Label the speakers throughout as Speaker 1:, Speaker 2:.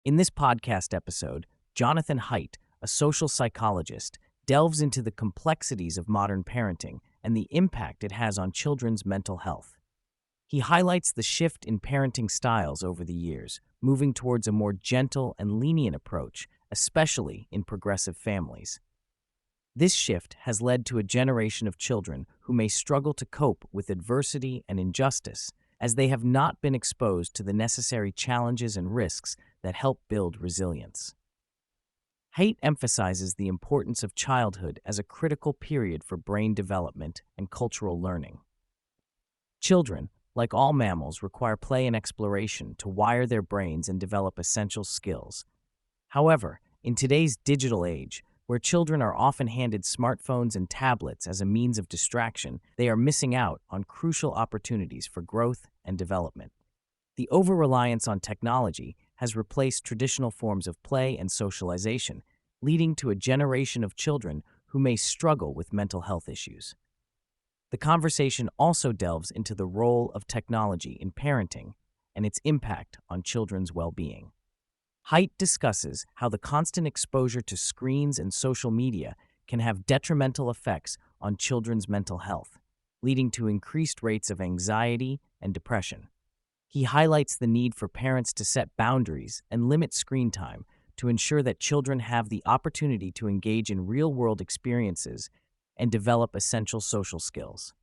Speaker 1: In this podcast episode, Jonathan Haidt, a social psychologist, delves into the complexities of modern parenting and the impact it has on children's mental health. He highlights the shift in parenting styles over the years, moving towards a more gentle and lenient approach, especially in progressive families. This shift has led to a generation of children who may struggle to cope with adversity and injustice, as they have not been exposed to the necessary challenges and risks that help build resilience. Haidt emphasizes the importance of childhood as a critical period for brain development and cultural learning. Children, like all mammals, require play and exploration to wire their brains and develop essential skills. However, in today's digital age, where children are often handed smartphones and tablets as a means of distraction, they are missing out on crucial opportunities for growth and development. The over-reliance on technology has replaced traditional forms of play and socialization, leading to a generation of children who may struggle with mental health issues. The conversation also delves into the role of technology in parenting and its impact on children's well-being. Haidt discusses how the constant exposure to screens and social media can have detrimental effects on children's mental health, leading to increased rates of anxiety and depression. He highlights the need for parents to set boundaries and limit screen time to ensure that children have the opportunity to engage in real-world experiences and develop essential social skills.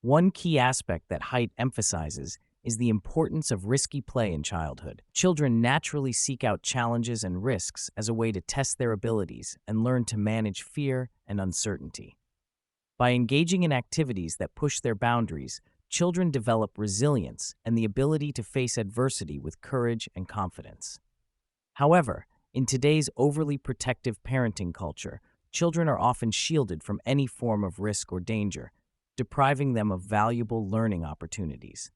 Speaker 1: One key aspect that Haidt emphasizes is the importance of risky play in childhood. Children naturally seek out challenges and risks as a way to test their abilities and learn to manage fear and uncertainty. By engaging in activities that push their boundaries, children develop resilience and the ability to face adversity with courage and confidence. However, in today's overly protective parenting culture, children are often shielded from any form of risk or danger, depriving them of valuable learning opportunities.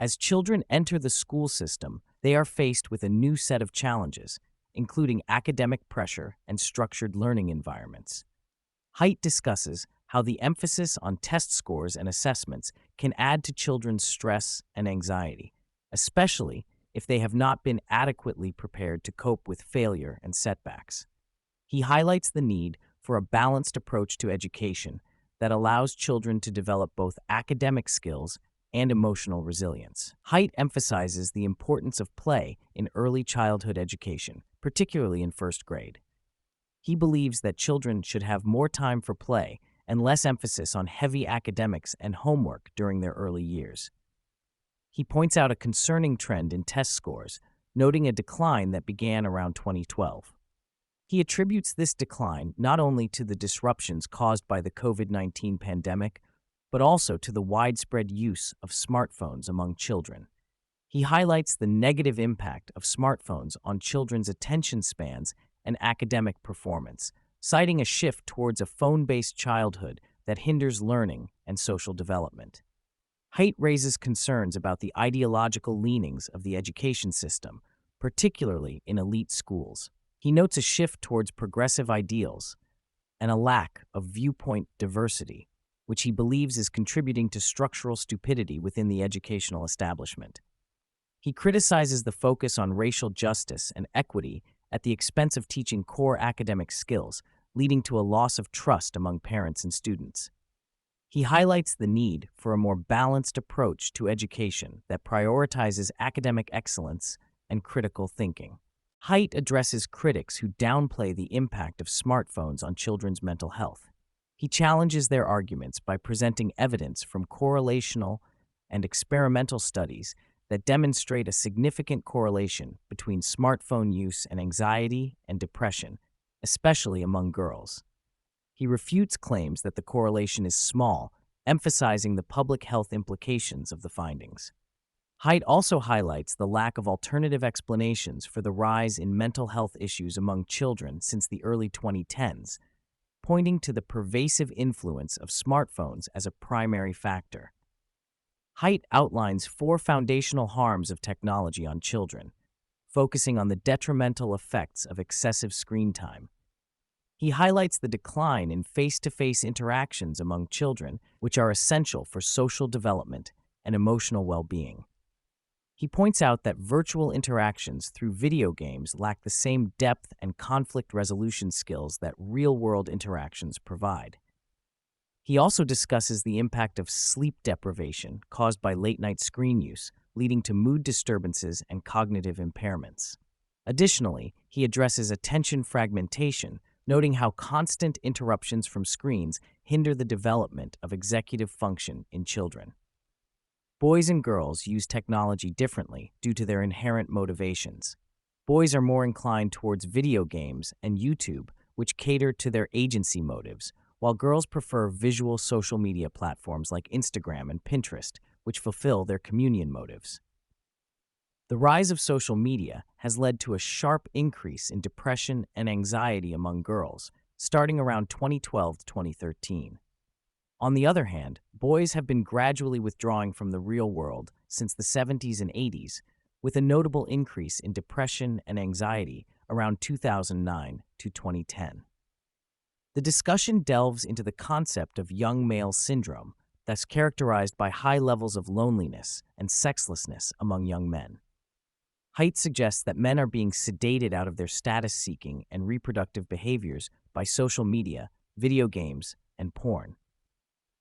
Speaker 1: As children enter the school system, they are faced with a new set of challenges, including academic pressure and structured learning environments. Haidt discusses how the emphasis on test scores and assessments can add to children's stress and anxiety, especially if they have not been adequately prepared to cope with failure and setbacks. He highlights the need for a balanced approach to education that allows children to develop both academic skills and emotional resilience. Haidt emphasizes the importance of play in early childhood education, particularly in first grade. He believes that children should have more time for play and less emphasis on heavy academics and homework during their early years. He points out a concerning trend in test scores, noting a decline that began around 2012. He attributes this decline not only to the disruptions caused by the COVID-19 pandemic, but also to the widespread use of smartphones among children. He highlights the negative impact of smartphones on children's attention spans and academic performance, citing a shift towards a phone-based childhood that hinders learning and social development. Haidt raises concerns about the ideological leanings of the education system, particularly in elite schools. He notes a shift towards progressive ideals and a lack of viewpoint diversity, which he believes is contributing to structural stupidity within the educational establishment. He criticizes the focus on racial justice and equity at the expense of teaching core academic skills, leading to a loss of trust among parents and students. He highlights the need for a more balanced approach to education that prioritizes academic excellence and critical thinking. Haidt addresses critics who downplay the impact of smartphones on children's mental health. He challenges their arguments by presenting evidence from correlational and experimental studies that demonstrate a significant correlation between smartphone use and anxiety and depression, especially among girls. He refutes claims that the correlation is small, emphasizing the public health implications of the findings. Haidt also highlights the lack of alternative explanations for the rise in mental health issues among children since the early 2010s, pointing to the pervasive influence of smartphones as a primary factor. Haidt outlines 4 foundational harms of technology on children, focusing on the detrimental effects of excessive screen time. He highlights the decline in face-to-face interactions among children, which are essential for social development and emotional well-being. He points out that virtual interactions through video games lack the same depth and conflict resolution skills that real-world interactions provide. He also discusses the impact of sleep deprivation caused by late-night screen use, leading to mood disturbances and cognitive impairments. Additionally, he addresses attention fragmentation, noting how constant interruptions from screens hinder the development of executive function in children. Boys and girls use technology differently due to their inherent motivations. Boys are more inclined towards video games and YouTube, which cater to their agency motives, while girls prefer visual social media platforms like Instagram and Pinterest, which fulfill their communion motives. The rise of social media has led to a sharp increase in depression and anxiety among girls, starting around 2012 to 2013. On the other hand, boys have been gradually withdrawing from the real world since the 70s and 80s, with a notable increase in depression and anxiety around 2009 to 2010. The discussion delves into the concept of young male syndrome that's characterized by high levels of loneliness and sexlessness among young men. Haidt suggests that men are being sedated out of their status-seeking and reproductive behaviors by social media, video games, and porn.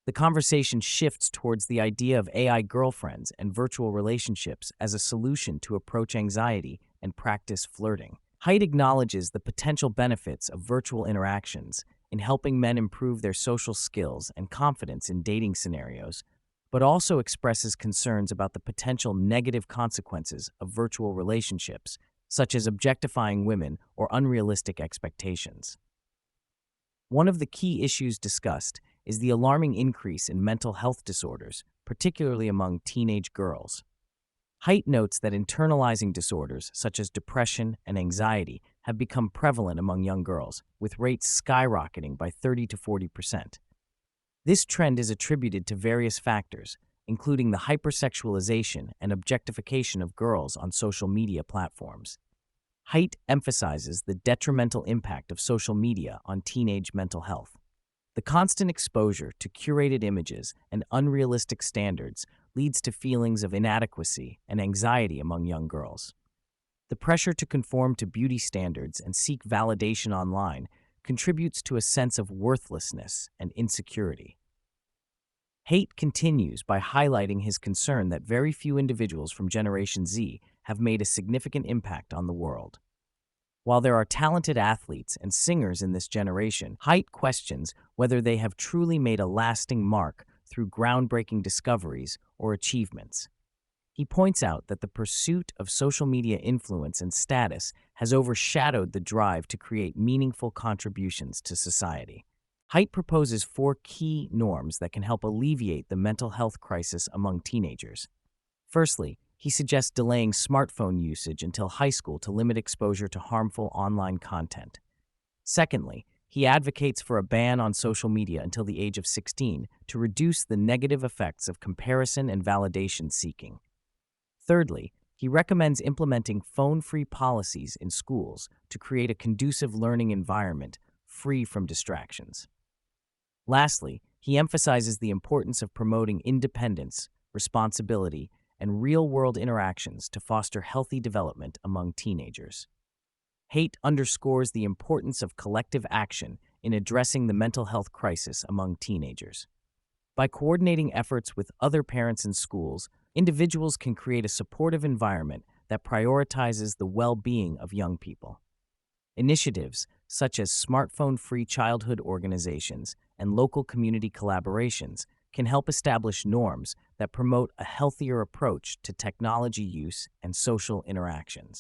Speaker 1: The conversation shifts towards the idea of AI girlfriends and virtual relationships as a solution to approach anxiety and practice flirting. Haidt acknowledges the potential benefits of virtual interactions in helping men improve their social skills and confidence in dating scenarios, but also expresses concerns about the potential negative consequences of virtual relationships, such as objectifying women or unrealistic expectations. One of the key issues discussed is the alarming increase in mental health disorders, particularly among teenage girls. Haidt notes that internalizing disorders such as depression and anxiety have become prevalent among young girls, with rates skyrocketing by 30 to 40%. This trend is attributed to various factors, including the hypersexualization and objectification of girls on social media platforms. Haidt emphasizes the detrimental impact of social media on teenage mental health. The constant exposure to curated images and unrealistic standards leads to feelings of inadequacy and anxiety among young girls. The pressure to conform to beauty standards and seek validation online contributes to a sense of worthlessness and insecurity. Haidt continues by highlighting his concern that very few individuals from Generation Z have made a significant impact on the world. While there are talented athletes and singers in this generation, Haidt questions whether they have truly made a lasting mark through groundbreaking discoveries or achievements. He points out that the pursuit of social media influence and status has overshadowed the drive to create meaningful contributions to society. Haidt proposes 4 key norms that can help alleviate the mental health crisis among teenagers. Firstly, he suggests delaying smartphone usage until high school to limit exposure to harmful online content. Secondly, he advocates for a ban on social media until the age of 16 to reduce the negative effects of comparison and validation seeking. Thirdly, he recommends implementing phone-free policies in schools to create a conducive learning environment free from distractions. Lastly, he emphasizes the importance of promoting independence, responsibility, and real-world interactions to foster healthy development among teenagers. Haidt underscores the importance of collective action in addressing the mental health crisis among teenagers. By coordinating efforts with other parents and schools, individuals can create a supportive environment that prioritizes the well-being of young people. Initiatives such as smartphone-free childhood organizations and local community collaborations can help establish norms that promote a healthier approach to technology use and social interactions.